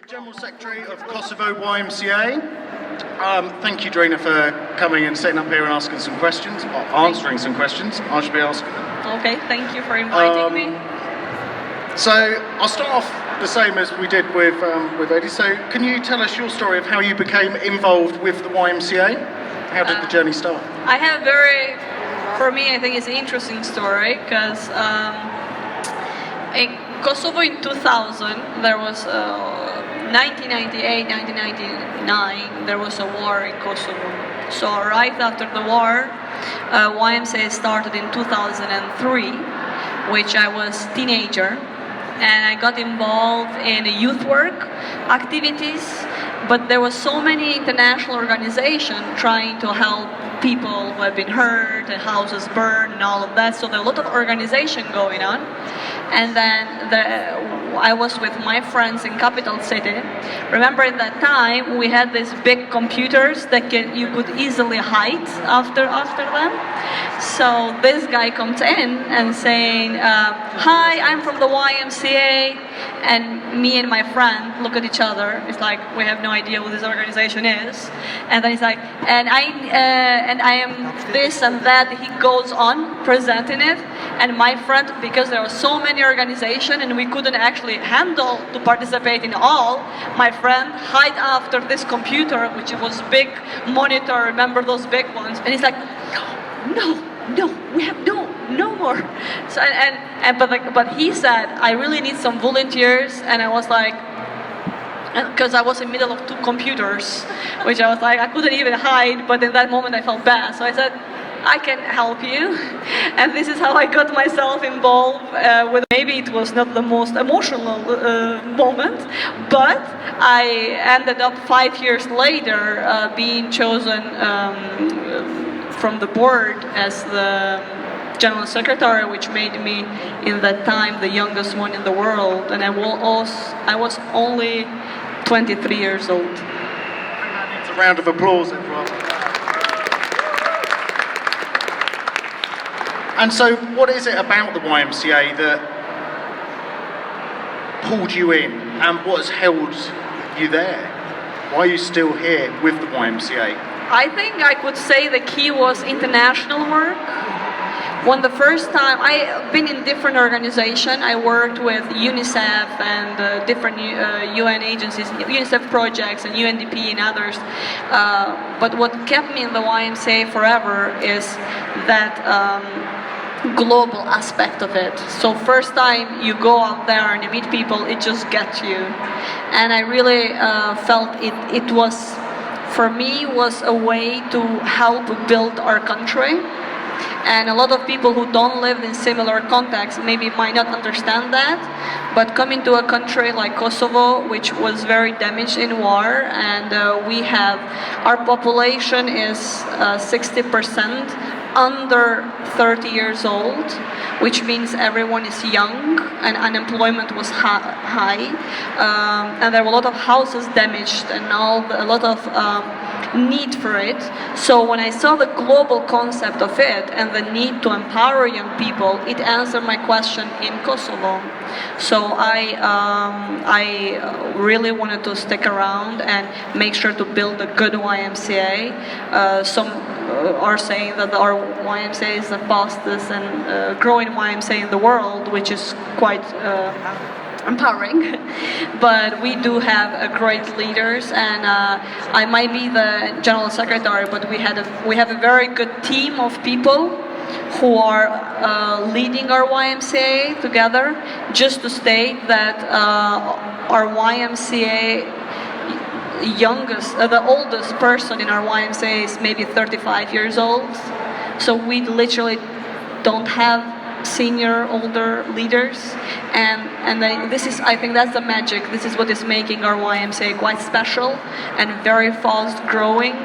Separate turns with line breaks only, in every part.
General Secretary of Kosovo YMCA. Thank you, Dorina, for coming and sitting up here and asking some questions, or answering some questions. I should be asking.
Okay, thank you for inviting me.
So I'll start off the same as we did with Eddie. So can you tell us your story of how you became involved with the YMCA? How did the journey start?
I have for me, I think it's an interesting story because in Kosovo in 2000, there was 1998, 1999, there was a war in Kosovo. So right after the war, YMCA started in 2003, which I was teenager, and I got involved in youth work activities, but there was so many international organizations trying to help people who have been hurt and houses burned and all of that, so there was a lot of organization going on. And then I was with my friends in capital city. Remember at that time we had these big computers that you could easily hide after them. So this guy comes in and saying, hi, I'm from the YMCA, and me and my friend look at each other. It's like we have no idea what this organization is. And then he's like, and I am this and that. He goes on presenting it, and my friend, because there were so many organizations and we couldn't actually handle to participate in all, my friend hid after this computer, which was big monitor. Remember those big ones? And he's like, no, we have no more. So but he said, I really need some volunteers, and I was like, because I was in the middle of two computers, which I was like, I couldn't even hide, but in that moment I felt bad. So I said, I can help you. And this is how I got myself involved with, maybe it was not the most emotional moment, but I ended up 5 years later being chosen from the board as the General Secretary, which made me, in that time, the youngest one in the world, and I was only 23 years old.
It's a round of applause, everyone. And so, what is it about the YMCA that pulled you in, and what has held you there? Why are you still here with the YMCA?
I think I could say the key was international work. When the first time, I've been in different organizations. I worked with UNICEF and different UN agencies, UNICEF projects and UNDP and others. But what kept me in the YMCA forever is that global aspect of it. So first time you go out there and you meet people, it just gets you. And I really felt it was, for me, was a way to help build our country. And a lot of people who don't live in similar contexts maybe might not understand that, but coming to a country like Kosovo, which was very damaged in war, and our population is 60% under 30 years old, which means everyone is young and unemployment was high, and there were a lot of houses damaged and a lot of need for it. So when I saw the global concept of it and the need to empower young people, it answered my question in Kosovo. So I really wanted to stick around and make sure to build a good YMCA. Some are saying that our YMCA is the fastest and growing YMCA in the world, which is quite empowering. But we do have great leaders, and I might be the General Secretary, but we have a very good team of people who are leading our YMCA together. Just to state that our YMCA the oldest person in our YMCA is maybe 35 years old. So we literally don't have senior, older leaders, and I think that's the magic. This is what is making our YMCA quite special and very fast growing.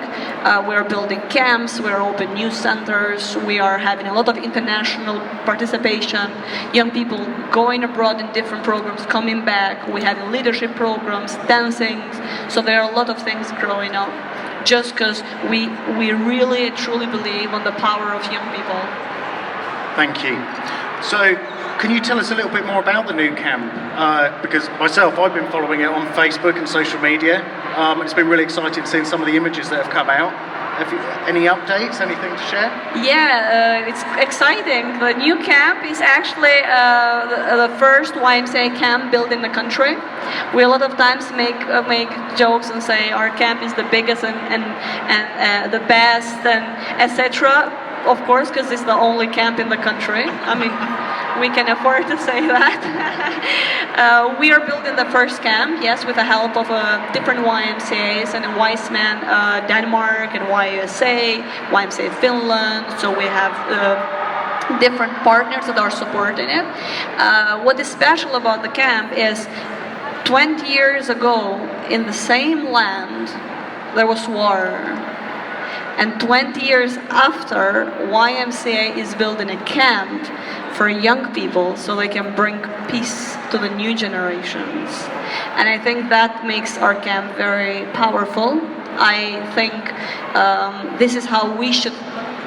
We're building camps, we're opening new centers, we are having a lot of international participation, young people going abroad in different programs, coming back, we have leadership programs, dancing, so there are a lot of things growing up, just because we really truly believe on the power of young people.
Thank you. So, Can you tell us a little bit more about the new camp? Because myself, I've been following it on Facebook and social media. It's been really exciting seeing some of the images that have come out. Have you, any updates, anything to share?
Yeah, it's exciting. The new camp is actually the first YMCA camp built in the country. We a lot of times make jokes and say our camp is the biggest and the best and etc. Of course, because it's the only camp in the country. I mean, we can afford to say that. We are building the first camp, yes, with the help of different YMCAs and Weissman, Denmark, and YMCA Finland. So we have different partners that are supporting it. What is special about the camp is 20 years ago, in the same land, there was war. And 20 years after, YMCA is building a camp for young people so they can bring peace to the new generations. And I think that makes our camp very powerful. I think this is how we should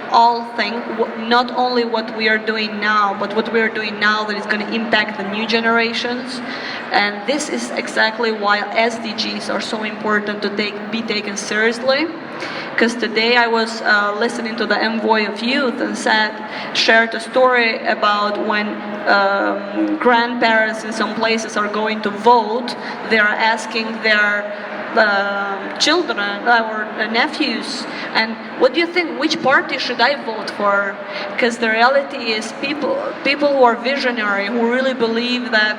all think, not only what we are doing now, but what we are doing now that is going to impact the new generations. And this is exactly why SDGs are so important to be taken seriously. Because today I was listening to the Envoy of Youth and shared a story about when grandparents in some places are going to vote, they are asking their children or nephews, and what do you think, which party should I vote for? Because the reality is people who are visionary, who really believe that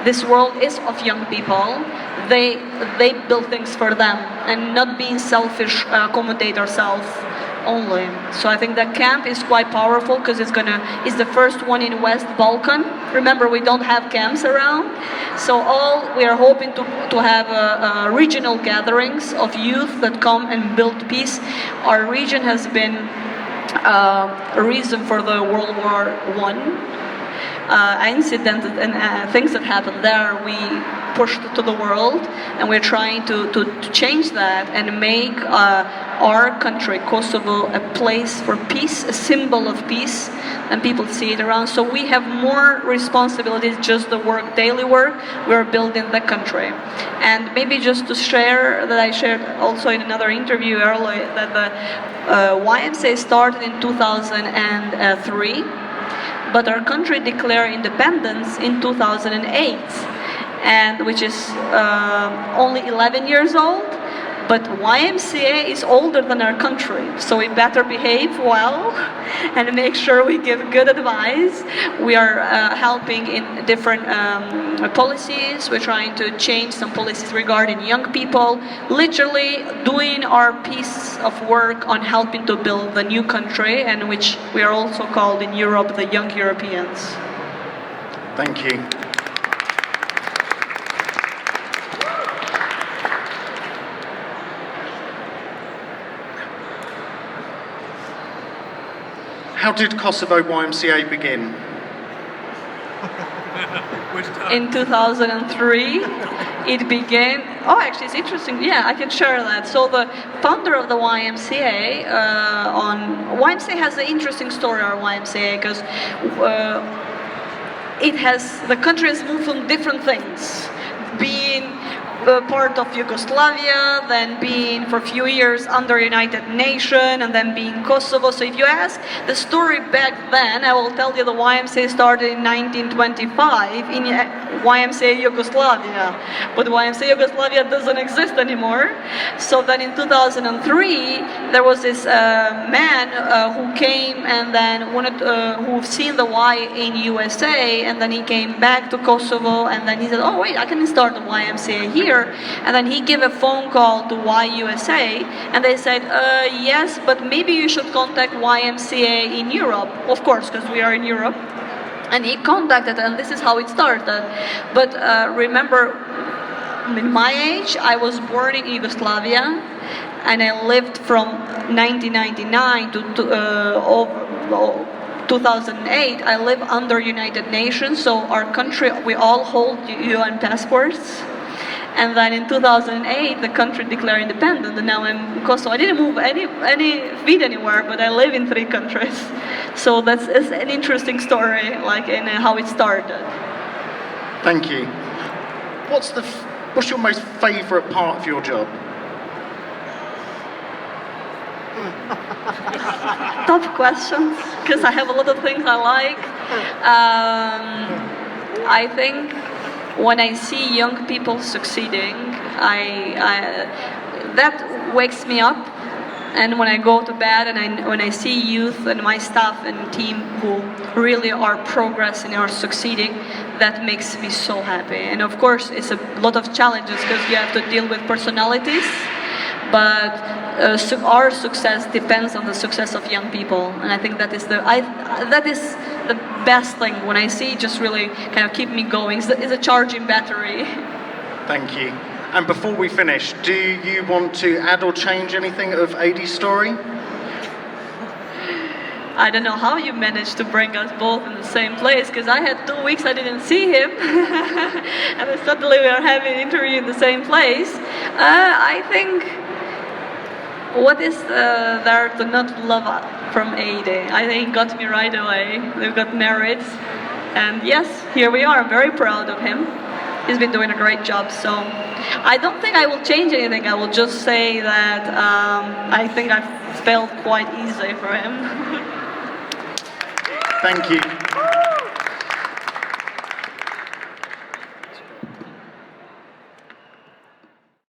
this world is of young people, they build things for them and not being selfish, accommodate ourselves only. So I think that camp is quite powerful because it's the first one in West Balkan. Remember, we don't have camps around, so we are hoping to have regional gatherings of youth that come and build peace. Our region has been a reason for the World War I incident and things that happened there, we pushed to the world, and we're trying to change that and make our country, Kosovo, a place for peace, a symbol of peace, and people see it around. So we have more responsibilities, just the work, daily work. We're building the country. And maybe just to share that I shared also in another interview earlier that the YMCA started in 2003. But our country declared independence in 2008, and which is only 11 years old. But YMCA is older than our country, so we better behave well and make sure we give good advice. We are helping in different policies. We're trying to change some policies regarding young people, literally doing our piece of work on helping to build the new country, and which we are also called in Europe the Young Europeans.
Thank you. How did Kosovo YMCA begin?
In 2003, it began. Oh, actually, it's interesting. Yeah, I can share that. So the founder of the YMCA, YMCA has an interesting story. Our YMCA, because the country has moved from different things, being part of Yugoslavia, then being for a few years under United Nations, and then being Kosovo. So if you ask the story back then, I will tell you the YMCA started in 1925 in YMCA Yugoslavia, but YMCA Yugoslavia doesn't exist anymore. So then in 2003, there was this man who came and then who've seen the Y in USA, and then he came back to Kosovo, and then he said, oh wait, I can start the YMCA here. And then he gave a phone call to YUSA, and they said, yes, but maybe you should contact YMCA in Europe, of course, because we are in Europe. And he contacted, and this is how it started. But remember, in my age, I was born in Yugoslavia, and I lived from 1999 to 2008. I live under United Nations, so our country, we all hold UN passports. And then in 2008, the country declared independent, and now I'm in Kosovo. I didn't move any feet anywhere, but I live in 3 countries. So it's an interesting story, like in how it started.
Thank you. What's your most favourite part of your job?
Tough questions, because I have a lot of things I like. I think when I see young people succeeding, that wakes me up. And when I go to bed and when I see youth and my staff and team who really are progressing, are succeeding, that makes me so happy. And of course, it's a lot of challenges because you have to deal with personalities, but our success depends on the success of young people. And I think that is the best thing when I see just really kind of keep me going. It's a charging battery.
Thank you. And before we finish, do you want to add or change anything of Adi's story?
I don't know how you managed to bring us both in the same place, because I had 2 weeks I didn't see him, and then suddenly we are having an interview in the same place. I think what is there to not love from Adi? I think he got me right away. We got married, and yes, here we are. I'm very proud of him. He's been doing a great job, so I don't think I will change anything. I will just say that I think I've felt quite easy for him.
Thank you.